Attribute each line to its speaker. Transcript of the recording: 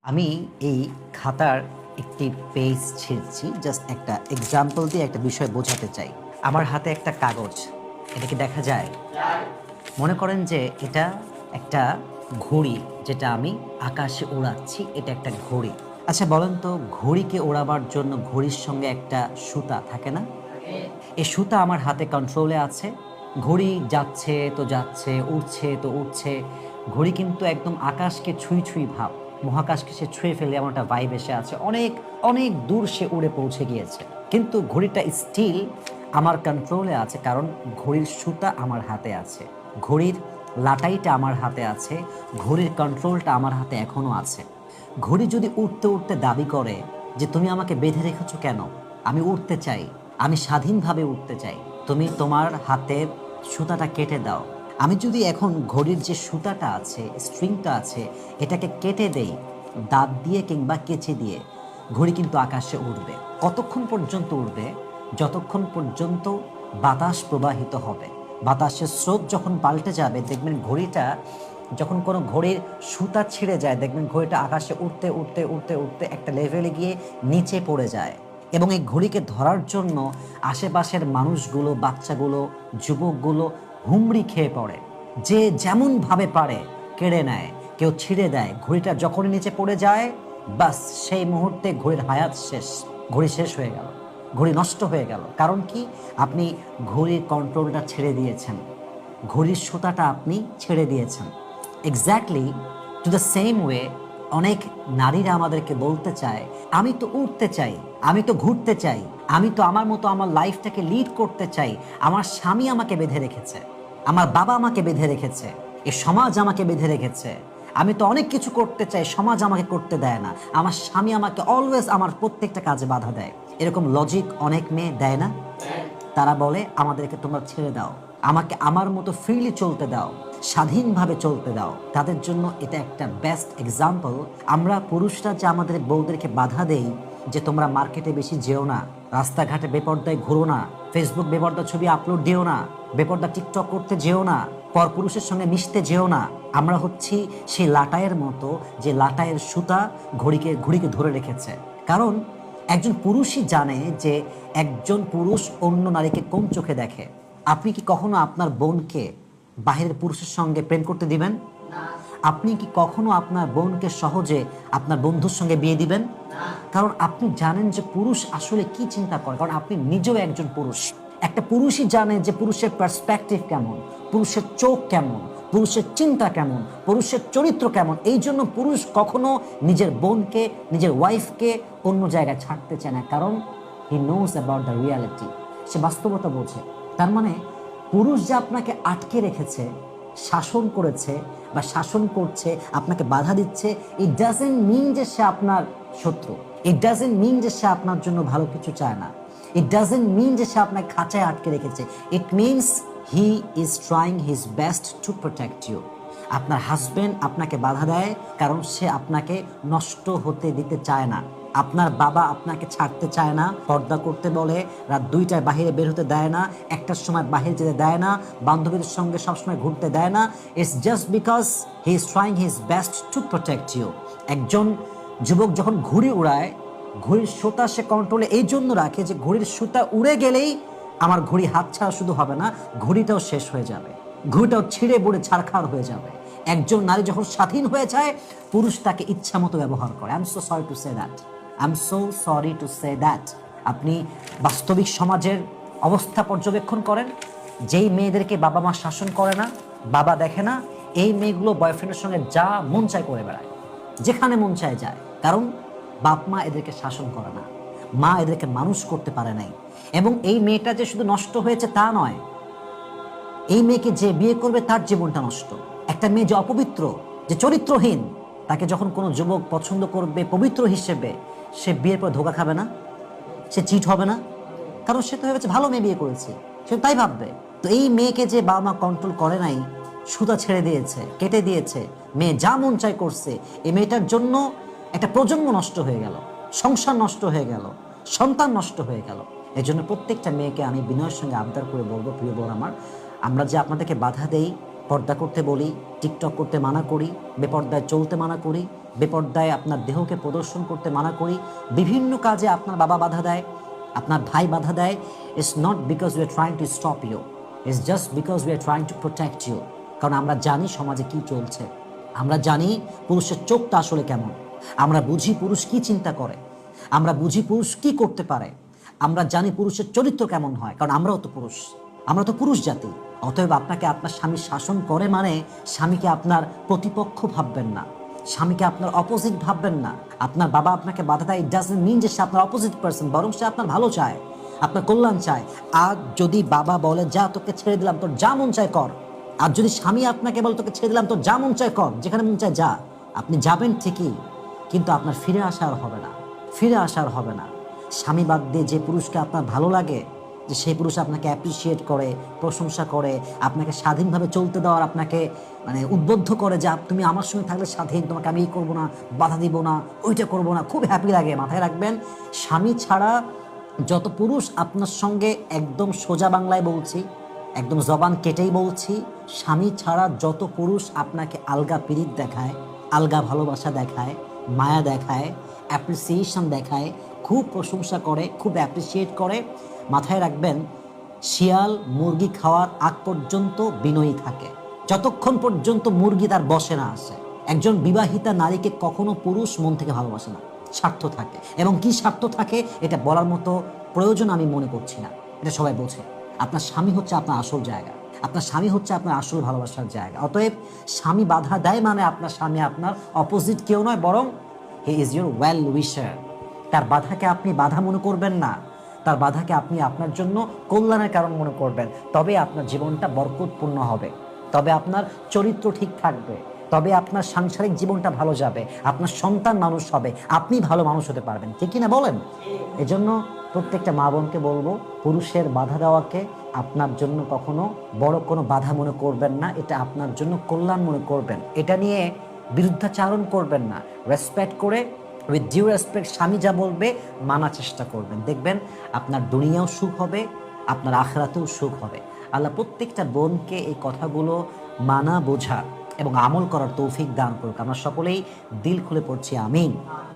Speaker 1: আমি এই খাতার একটি পেজ ছিঁড়ছি, জাস্ট একটা এক্সাম্পল দিয়ে একটা বিষয় বোঝাতে চাই। আমার হাতে একটা কাগজ, এটা কি দেখা যায়? মনে করেন যে এটা একটা ঘড়ি, যেটা আমি আকাশে ওড়াচ্ছি, এটা একটা ঘড়ি। আচ্ছা বলেন তো, ঘড়িকে ওড়াবার জন্য ঘড়ির সঙ্গে একটা সুতা থাকে না? এই সুতা আমার হাতে কন্ট্রোলে আছে। ঘড়ি যাচ্ছে তো যাচ্ছে, উড়ছে তো উড়ছে। ঘড়ি কিন্তু একদম আকাশকে ছুঁই ছুঁই ভাব, মহাকাশকে সে ছুঁয়ে ফেলে এমন একটা ভাইব এসে আছে। অনেক অনেক দূর সে উড়ে পৌঁছে গিয়েছে, কিন্তু ঘড়িটা স্টিল আমার কন্ট্রোলে আছে, কারণ ঘড়ির সুতা আমার হাতে আছে, ঘড়ির লাটাইটা আমার হাতে আছে, ঘড়ির কন্ট্রোলটা আমার হাতে এখনো আছে। ঘড়ি যদি উঠতে উঠতে দাবি করে যে তুমি আমাকে বেঁধে রেখেছো কেন, আমি উঠতে চাই, আমি স্বাধীনভাবে উঠতে চাই, তুমি তোমার হাতের সুতাটা কেটে দাও। আমি যদি এখন ঘড়ির যে সুতাটা আছে, স্ট্রিংটা আছে, এটাকে কেটে দেই দাঁত দিয়ে কিংবা কেচে দিয়ে, ঘড়ি কিন্তু আকাশে উড়বে। কতক্ষণ পর্যন্ত উড়বে? যতক্ষণ পর্যন্ত বাতাস প্রবাহিত হবে। বাতাসের স্রোত যখন পাল্টে যাবে, দেখবেন ঘড়িটা, যখন কোনো ঘড়ির সুতা ছিঁড়ে যায়, দেখবেন ঘড়িটা আকাশে উঠতে উঠতে উঠতে উঠতে একটা লেভেলে গিয়ে নিচে পড়ে যায়। এবং এই ঘড়িকে ধরার জন্য আশেপাশের মানুষগুলো, বাচ্চাগুলো, যুবকগুলো হুমড়ি খেয়ে পড়ে। যে যেমনভাবে পারে কেড়ে নেয়, কেউ ছিঁড়ে দেয়। ঘড়িটা যখনই নিচে পড়ে যায়, বাস সেই মুহূর্তে ঘড়ির হায়াত শেষ, ঘড়ি শেষ হয়ে গেল, ঘড়ি নষ্ট হয়ে গেল। কারণ কি? আপনি ঘড়ির কন্ট্রোলটা ছেড়ে দিয়েছেন, ঘড়ির সুতাটা আপনি ছেড়ে দিয়েছেন। Exactly to the same way অনেক নারীরা আমাদেরকে বলতে চায়, আমি তো উঠতে চাই, আমি তো ঘুরতে চাই, আমি তো আমার মতো আমার লাইফটাকে লিড করতে চাই, আমার স্বামী আমাকে বেঁধে রেখেছে, আমার বাবা আমাকে বেঁধে রেখেছে, এ সমাজ আমাকে বেঁধে রেখেছে, আমি তো অনেক কিছু করতে চাই, সমাজ আমাকে করতে দেয় না, আমার স্বামী আমাকে অলওয়েজ আমার প্রত্যেকটা কাজে বাধা দেয়। এরকম লজিক অনেক মেয়ে দেয় না? তারা বলে আমাদেরকে তোমরা ছেড়ে দাও, আমাকে আমার মতো ফ্রিলি চলতে দাও, স্বাধীনভাবে চলতে দাও। তাদের জন্য এটা একটা বেস্ট এক্সাম্পল। আমরা পুরুষরা যে আমাদের বউদেরকে বাধা দেই যে তোমরা মার্কেটে বেশি যেও না, রাস্তাঘাটে বেপর্দায় ঘুরো না, ফেসবুক বেপর্দা ছবি আপলোড দিও না, বেপর্দা টিকটক করতে যেও না, পরপুরুষের সঙ্গে মিশতে যেও না, আমরা হচ্ছি সেই লাটাইয়ের মতো, যে লাটাইয়ের সুতা ঘড়িকে ধরে রেখেছে। কারণ একজন পুরুষই জানে যে একজন পুরুষ অন্য নারীকে কোন চোখে দেখে। আপনি কি কখনো আপনার বোনকে বাহিরের পুরুষের সঙ্গে প্রেম করতে দিবেন? আপনি কি কখনো আপনার বোনকে সহজে আপনার বন্ধুর সঙ্গে বিয়ে দিবেন? কারণ আপনি জানেন যে পুরুষ আসলে কি চিন্তা করে, কারণ আপনি নিজেও একজন পুরুষ। একটা পুরুষই জানে যে পুরুষের পার্সপেক্টিভ কেমন, পুরুষের চোখ কেমন, পুরুষের চিন্তা কেমন, পুরুষের চরিত্র কেমন। এই জন্য পুরুষ কখনো নিজের বোনকে, নিজের ওয়াইফকে অন্য জায়গায় ছাড়তে চায় না, কারণ he knows about the reality. সে বাস্তবতা বোঝে। তার মানে পুরুষ যে আপনাকে আটকে রেখেছে, শাসন করেছে বা শাসন করছে, আপনাকে বাধা দিচ্ছে, ইট ডাজন্ট মিন যে সে আপনার শত্রু, ইট ডাজন্ট মিন যে সে আপনার জন্য ভালো কিছু চায় না, ইট ডাজন্ট মিন যে সে আপনাকে খাঁচায় আটকে রেখেছে। It means he is trying his best to protect you. আপনার হাজবেন্ড আপনাকে বাধা দেয় কারণ সে আপনাকে নষ্ট হতে দিতে চায় না। আপনার বাবা আপনাকে ছাড়তে চায় না, পর্দা করতে বলে, রাত 2টায় বাহিরে বের হতে দেয় না, 1টার সময় বাহিরে যেতে দেয় না, বান্ধবীদের সঙ্গে সবসময় ঘুরতে দেয় না। It's just because he is trying his best to protect you. একজন যুবক যখন ঘুড়ি উড়ায়, ঘড়ির সুতা সে কন্ট্রোলে এই জন্য রাখে যে ঘড়ির সুতা উড়ে গেলেই আমার ঘড়ি হাত ছাড়া শুধু হবে না, ঘড়িটাও শেষ হয়ে যাবে, ঘড়িটাও ছিঁড়ে বুড়ে ছারখার হয়ে যাবে। একজন নারী যখন স্বাধীন হয়ে যায়, পুরুষ তাকে ইচ্ছা মতো ব্যবহার করে। I am so sorry to say that, I am so sorry to say that. আপনি বাস্তবিক সমাজের অবস্থা পর্যবেক্ষণ করেন, যেই মেয়েদেরকে বাবা মা শাসন করে না, বাবা দেখে না, এই মেয়েগুলো বয়ফ্রেন্ডের সঙ্গে যা মন চায় করে বেড়ায়, যেখানে মন চায় যায়। কারণ বাপ মা এদেরকে শাসন করে না, মা এদেরকে মানুষ করতে পারে নাই। এবং এই মেয়েটা যে শুধু নষ্ট হয়েছে তা নয়, এই মেয়েকে যে বিয়ে করবে তার জীবনটা নষ্ট। একটা মেয়ে যে অপবিত্র, যে চরিত্রহীন, তাকে যখন কোনো যুবক পছন্দ করবে পবিত্র হিসেবে, সে বিয়ের পর ধোঁকা খাবে না? সে চিট হবে না? কারণ সে তো ভেবেছে ভালো মেয়ে বিয়ে করেছে, সে তাই ভাববে। তো এই মেয়েকে যে বাবা মা কন্ট্রোল করে নাই, সুতা ছেড়ে দিয়েছে, কেটে দিয়েছে, মেয়ে যা মন চাই করছে, এই মেয়েটার জন্য একটা প্রজন্ম নষ্ট হয়ে গেল, সংসার নষ্ট হয়ে গেল, সন্তান নষ্ট হয়ে গেল। এই জন্য প্রত্যেকটা মেয়েকে আমি বিনয়ের সঙ্গে আবদার করে বলবো, প্রিয় বোন আমার, আমরা যে আপনাদেরকে বাধা দেই, পর্দা করতে বলি, টিকটক করতে মানা করি, বেপর্দায় চলতে মানা করি, বেপর্দায় আপনার দেহকে প্রদর্শন করতে মানা করি, বিভিন্ন কাজে আপনার বাবা বাধা দেয়, আপনার ভাই বাধা দেয়, it's not because we are trying to stop you, it's just because we are trying to protect you. কারণ আমরা জানি সমাজে কি চলছে, আমরা জানি পুরুষের চোখটা আসলে কেমন, আমরা বুঝি পুরুষ কি চিন্তা করে, আমরা বুঝি পুরুষ কি করতে পারে, আমরা জানি পুরুষের চরিত্র কেমন হয়, কারণ আমরাও তো পুরুষ, আমরা তো পুরুষ জাতি। অতএব আপনাকে আপনার স্বামী শাসন করে মানে স্বামীকে আপনার প্রতিপক্ষ ভাববেন না, স্বামীকে আপনার অপোজিট ভাববেন না। আপনার বাবা আপনাকে বাধা দেয়, ইট ডাজন্ট মিন যে সে আপনার অপোজিট পার্সন, বরং সে আপনার ভালো চায়, আপনার কল্যাণ চায়। আর যদি বাবা বলে যা তোকে ছেড়ে দিলাম, তোর যা মন চায় কর, আর যদি স্বামী আপনাকে বলে তোকে ছেড়ে দিলাম, তোর যা মন চায় কর, যেখানে মন চায় যা, আপনি যাবেন ঠিকই, কিন্তু আপনার ফিরে আসা আর হবে না, ফিরে আসা আর হবে না। স্বামী বাদ দিয়ে যে পুরুষকে আপনার ভালো লাগে, যে সেই পুরুষ আপনাকে অ্যাপ্রিসিয়েট করে, প্রশংসা করে, আপনাকে স্বাধীনভাবে চলতে দেওয়ার আপনাকে মানে উদ্বুদ্ধ করে যে তুমি আমার সঙ্গে থাকলে স্বাধীন, তোমাকে আমি এই করবো না, বাধা দিব না, ওইটা করবো না, খুব হ্যাপি লাগে। মাথায় রাখবেন, স্বামী ছাড়া যত পুরুষ আপনার সঙ্গে, একদম সোজা বাংলায় বলছি, একদম জবান কেটেই বলছি, স্বামী ছাড়া যত পুরুষ আপনাকে আলগা পিরিত দেখায়, আলগা ভালোবাসা দেখায়, মায়া দেখায়, অ্যাপ্রিসিয়েশন দেখায়, খুব প্রশংসা করে, খুব অ্যাপ্রিসিয়েট করে, মাথায় রাখবেন শিয়াল মুরগি খাওয়ার আগ পর্যন্ত বিনয়ী থাকে, যতক্ষণ পর্যন্ত মুরগি তার বসে না আসে। একজন বিবাহিতা নারীকে কখনো পুরুষ মন থেকে ভালোবাসে না, স্বার্থ থাকে। এবং কি স্বার্থ থাকে এটা বলার মতো প্রয়োজন আমি মনে করছি না, এটা সবাই বোঝে। আপনার স্বামী হচ্ছে আপনার আসল জায়গা, আপনার স্বামী হচ্ছে আপনার আসল ভালোবাসার জায়গা। অতএব স্বামী বাধা দেয় মানে আপনার স্বামী আপনার অপোজিট কেউ নয়, বরং হি ইজ ইউর ওয়েল উইশার। তার বাধাকে আপনি বাধা মনে করবেন না, তার বাধাকে আপনি আপনার জন্য কল্যাণের কারণ মনে করবেন। তবে আপনার জীবনটা বরকতপূর্ণ হবে, তবে আপনার চরিত্র ঠিক থাকবে, তবে আপনার সাংসারিক জীবনটা ভালো যাবে, আপনার সন্তান মানুষ হবে, আপনি ভালো মানুষ হতে পারবেন, ঠিক কিনা বলেন? এজন্য প্রত্যেকটা মা বোনকে বলবো, পুরুষের বাধা দেওয়াকে আপনার জন্য কখনো বড় কোনো বাধা মনে করবেন না, এটা আপনার জন্য কল্যাণ মনে করবেন। এটা নিয়ে বিরুদ্ধাচারণ করবেন না, রেসপেক্ট করে, উইথ ডিউ রেসপেক্ট স্বামী যা বলবে মানার চেষ্টা করবেন। দেখবেন আপনার দুনিয়াও সুখ হবে, আপনার আখিরাতেও সুখ হবে। আল্লাহ প্রত্যেকটা বোনকে এই কথাগুলো মানা, বোঝা এবং আমল করার তৌফিক দান করুক। আমরা সকলেই দিল খুলে পড়ছি আমিন।